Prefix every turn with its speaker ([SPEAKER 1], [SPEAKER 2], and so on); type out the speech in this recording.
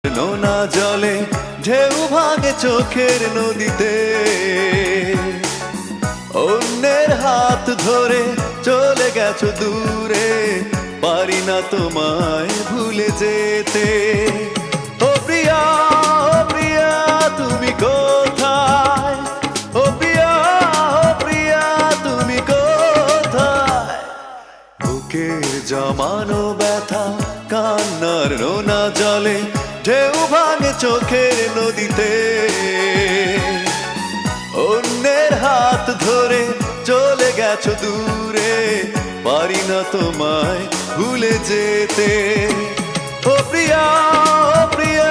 [SPEAKER 1] নোনা জলে ঢেউ ভাঙে চোখের নদীতে, অন্যের হাত ধরে চলে গেছো দূরে, পারি না তোমায় ভুলে যেতে। ও প্রিয়া, ও প্রিয়া তুমি কোথায়, ও প্রিয়া, ও প্রিয়া তুমি কোথায়। বুকের জমানো ব্যথা কান্নার নোনা জলে ঢেউ ভাঙে চোখের নদীতে, অন্যের হাত ধরে চলে গেছো দূরে, পারি না তোমায় ভুলে যেতে। ও প্রিয়া, ও প্রিয়া